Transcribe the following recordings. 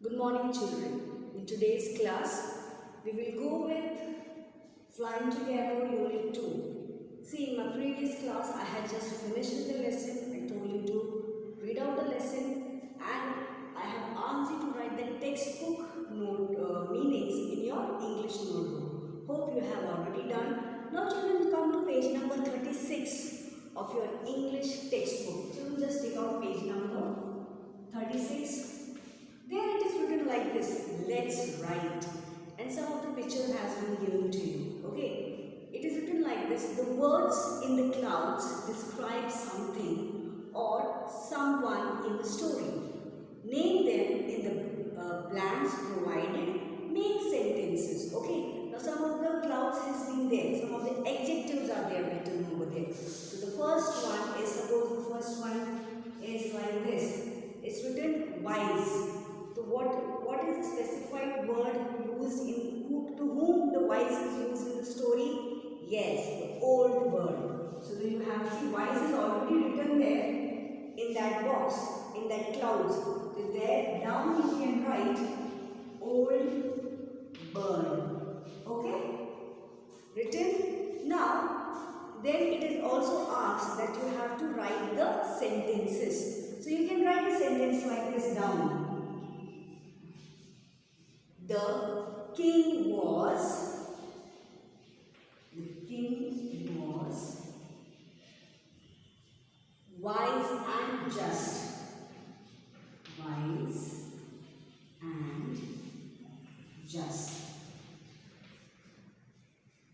Good morning, children. In today's class, we will go with Flying Together Unit 2. See, in my previous class, I had just finished with the lesson. I told you to read out the lesson and I have asked you to write the textbook meanings in your English notebook. Hope you have already done. Now, children, come to page number 36 of your English textbook. Children, just take out page number 36. There it is written like this, let's write. And some of the pictures has been given to you. Okay. It is written like this, the words in the clouds describe something or someone in the story. Name them in the blanks provided. Make sentences. Okay. Now some of the clouds has been there. Some of the adjectives are there written over there. So the first one is, suppose the first one is like this. It's written wise. So what is the specified word used to whom the wise is used in the story? Yes, the old word. So you have seen wise is already written there in that box, in that clouds. So there down you can write old bird. Okay? Written. Now, then it is also asked that you have to write the sentences. So you can write the sentence like this down. The king was wise and just. Wise and just.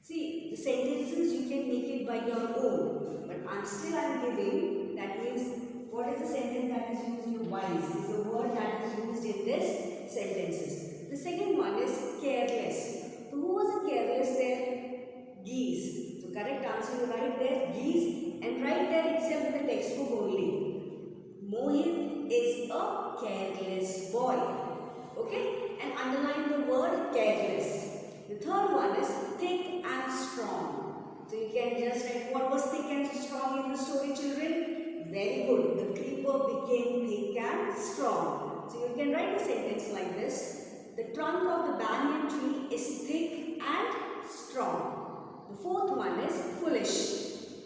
See, the sentences you can make it by your own, but I'm giving, that means what is the sentence that is used in wise? Is the word that is used in this sentences. The second one is careless. So who was a careless there? Geese. So correct answer you write there geese and write there itself in the textbook only. Mohit is a careless boy. Okay? And underline the word careless. The third one is thick and strong. So you can just write what was thick and strong in the story, children? Very good. The creeper became thick and strong. So you can write a sentence like this. The trunk of the banyan tree is thick and strong. The fourth one is foolish.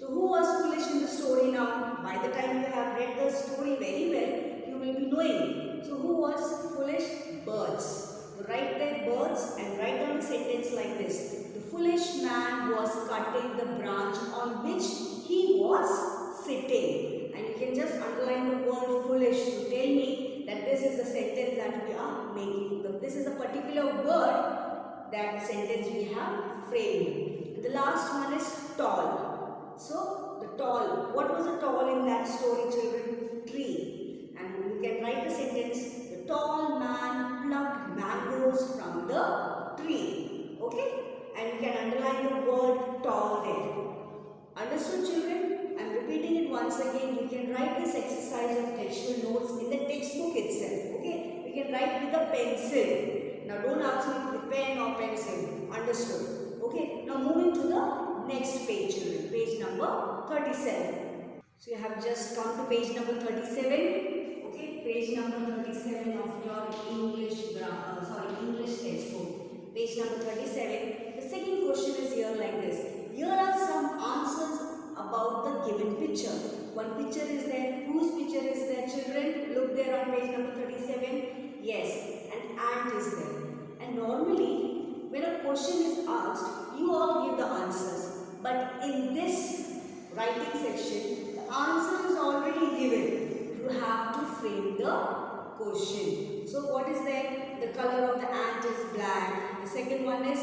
So who was foolish in the story now? By the time you have read the story very well, you will be knowing. So who was foolish? Birds. So write there birds and write down the sentence like this. The foolish man was cutting the branch on which he was sitting. And you can just underline the word foolish to tell me that this is the sentence that we are making. This is a particular word that sentence we have framed. The last one is tall. So the tall, what was the tall in that story, children? Tree. And you can write the sentence, the tall man plucked mangoes from the tree. Okay? And you can underline the word tall there. Understood, children? I am repeating it once again. You can write this exercise of textual notes in the textbook itself. Okay? You can write with a pencil. Now don't ask me with pen or pencil. Understood? Okay? Now moving to the next page, children. Page number 37. So you have just come to page number 37. Okay? Page number 37 of your English textbook. Page number 37. The second question is here like this. Here are some answers about the given picture. One picture is there. Whose picture is there, children? Look there on page number 37. Yes, an ant is there. And normally, when a question is asked, you all give the answers. But in this writing section, the answer is already given. You have to frame the question. So what is there? The color of the ant is black. The second one is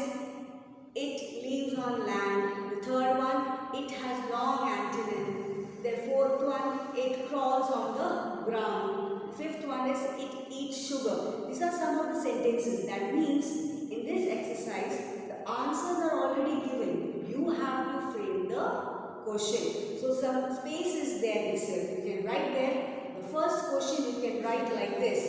it lives on land. The third one, it has long antennae. The fourth one, it crawls on the ground. The fifth one is it eats sugar. These are some of the sentences. That means in this exercise, the answers are already given. You have to frame the question. So some space is there itself. You can write there. The first question you can write like this.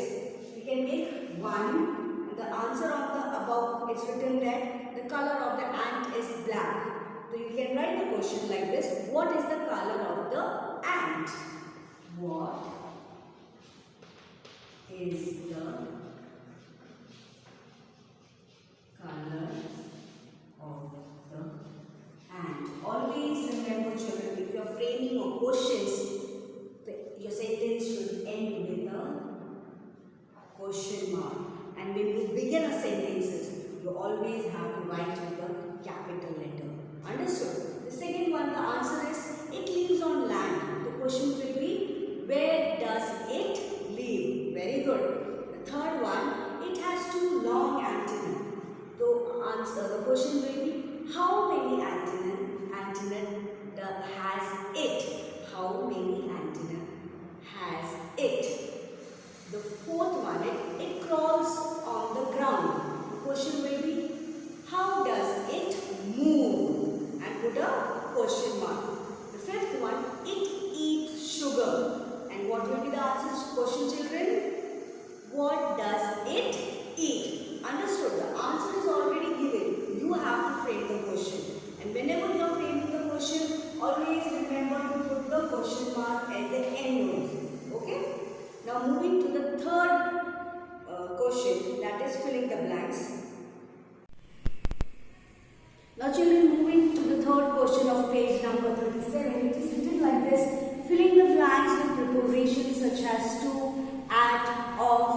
You can make 1. The answer of the above is written that the color of the ant is black. So you can write the question like this. What is the color of the ant? What is the question mark. And when you begin a sentences, you always have to write with a capital letter. Understood? The second one, the answer is it lives on land. The question will be where does it live? Very good. The third one, it has two long antennae. The question will be how many antennae has it? How many antennae has it? The fourth one, it crawls on the ground. The question will be how does it move? And put a question mark. The fifth one, it eats sugar. And what will be the answer question, children? What does it eat? Understood? The answer is already given. You have to frame the question. And whenever you are framing the question, always remember to put the question mark at the end also. Okay? Now moving to the third question, that is filling the blanks. Now children, moving to the third question of page number 37, it is written like this: filling the blanks with prepositions such as to, at, of,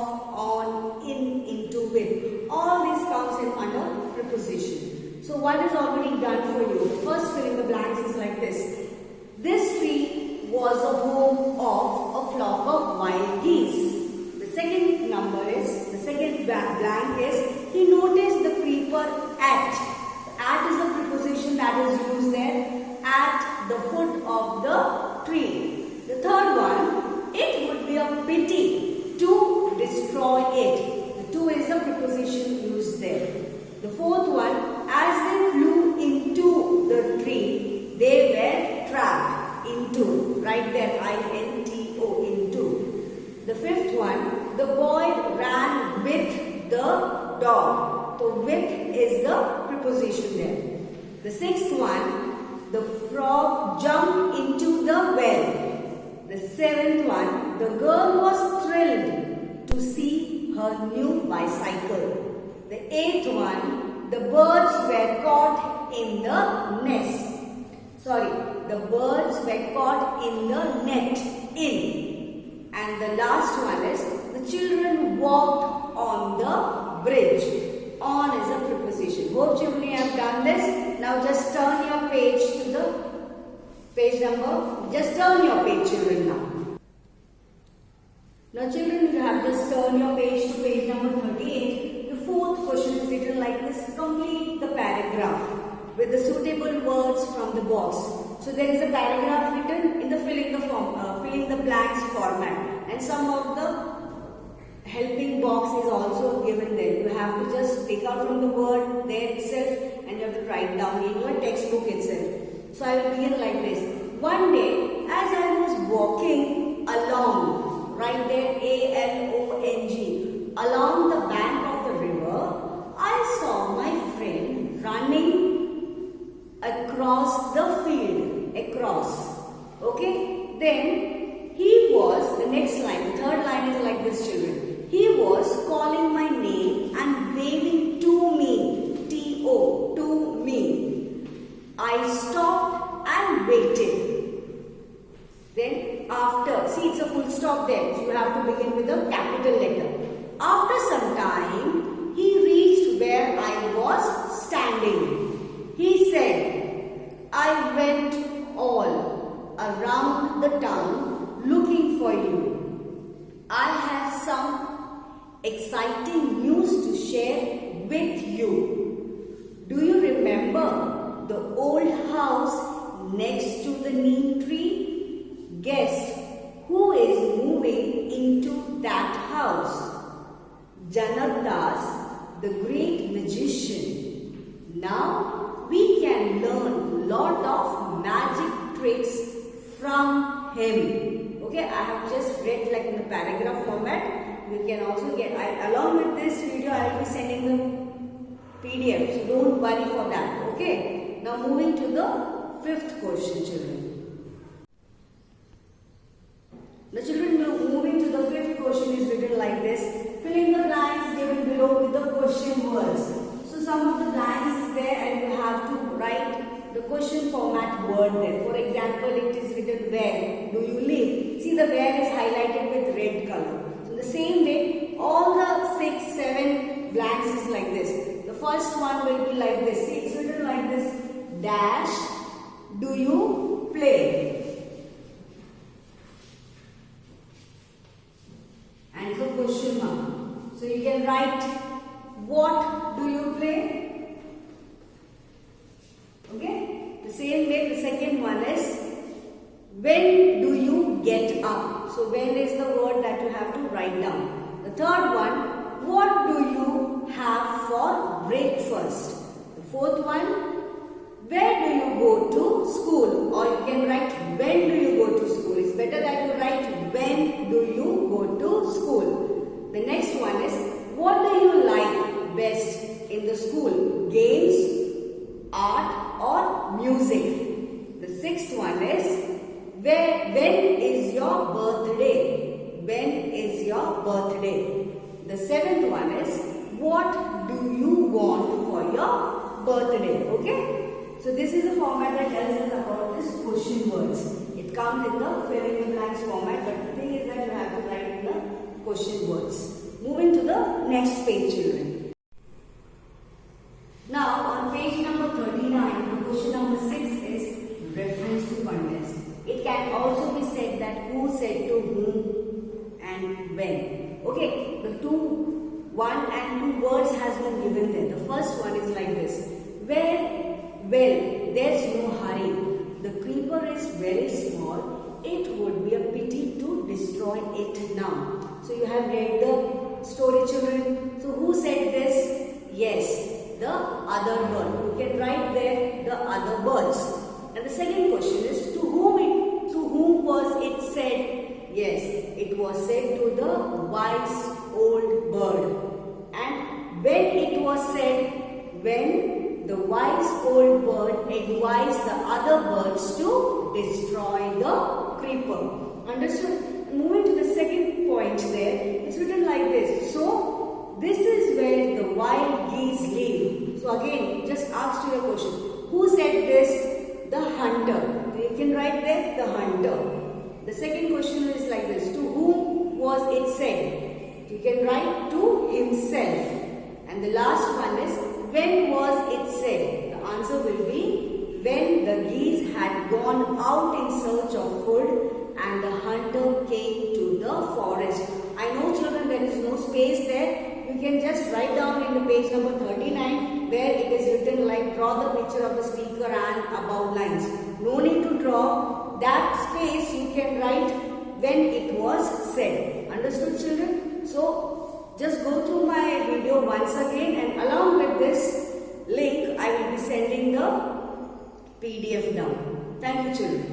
on, in, into, with. All this comes in under preposition. So one is already done for you. The first filling the blanks is like this: this tree was a home of a flock of wild geese. The second blank is he noticed the creeper at. At is a preposition that is used there, at the foot of the tree. The third one, it would be a pity to destroy it. The to is the preposition used there. The fourth one, as they flew into the tree, they were trapped into. Right there, I-N-T-O, into. The fifth one, the boy ran with the dog. So with is the preposition there. The sixth one, the frog jumped into the well. The seventh one, the girl was thrilled to see her new bicycle. The eighth one, the birds were caught in the nest. The birds were caught in the net. In. And the last one is the children walked on the bridge. On is a preposition. Hope children have done this. Now just turn your page to the page number. Just turn your page, children, now. Now children, you have just turned your page to page number 38. The fourth question is written like this: complete the paragraph with the suitable words from the box. So there is a paragraph written in the filling the blanks format, and some of the helping box is also given there. You have to just take out from the word there itself and you have to write down in your textbook itself. So I will begin like this. One day, as I was walking along, right there, A-L-O-N-G, along the bank of the river, I saw my friend running across the field. Across. Okay? Then he was, the next line, the third line is like this, children. He was calling my name and waving to me. T-O, to me. I stopped and waited. Then after, see it's a full stop there. So you have to begin with a capital letter. After some time, he reached where I was standing. He said, I went all around the town looking for you. I have some exciting news to share with you. Do you remember the old house next to the neem tree? Guess who is moving into that house? Janak Das, the great magician. Now we can learn lot of magic tricks from him. Okay, I have just read like in the paragraph format. You can also get, along with this video, I will be sending the PDF. So don't worry for that. Okay. Now moving to the fifth question, children. The children, moving to the fifth question is written like this: filling the blanks given below with the question words. So some of the blanks is there and you have to write the question format word there. For example, it is written where do you live? See, the where is highlighted with red color. So the same way, all the first one will be like this. See, it's written like this. Dash, do you play? And it's a question mark. So you can write, what do you play? Okay. The same way, the second one is, when do you get up? So when is the word that you have to write down. The third one, what do you have for breakfast? The fourth one, where do you go to school? Or you can write, when do you go to school? It's better that you write, when do you go to school? The next one is, what do you like best in the school? Games, art or music? The sixth one is, when is your birthday? When is your birthday? The seventh one is, what do you want for your birthday? Okay? So this is the format that tells us about this question words. It comes in the fill in the blanks format, but the thing is that you have to write in the question words. Moving to the next page, children. Now on page number 39, the question number 6 is reference to context. It can also be said that who said to whom and when. Okay, the one and two words has been given there. The first one is like this. Where, well, there's no hurry. The creeper is very small. It would be a pity to destroy it now. So you have read the story, children. So who said this? Yes, the other bird. You can write there the other birds. And the second question is, to whom was it said? Yes, it was said to the wise old bird. And when it was said, when the wise old bird advised the other birds to destroy the creeper. Understood? Moving to the second point there, it's written like this. So, this is where the wild geese live. So again, just ask you a question. Who said this? The hunter. You can write there, the hunter. The second question is like this. To whom was it said? You can write to himself. And the last one is, when was it said? The answer will be, when the geese had gone out in search of food and the hunter came to the forest. I know, children, there is no space there. You can just write down in the page number 39 where it is written like, draw the picture of the speaker and above lines. No need to draw that space. You can write when it was said. Understood, children? So just go through my video once again, and along with this link I will be sending the PDF down. Thank you, children.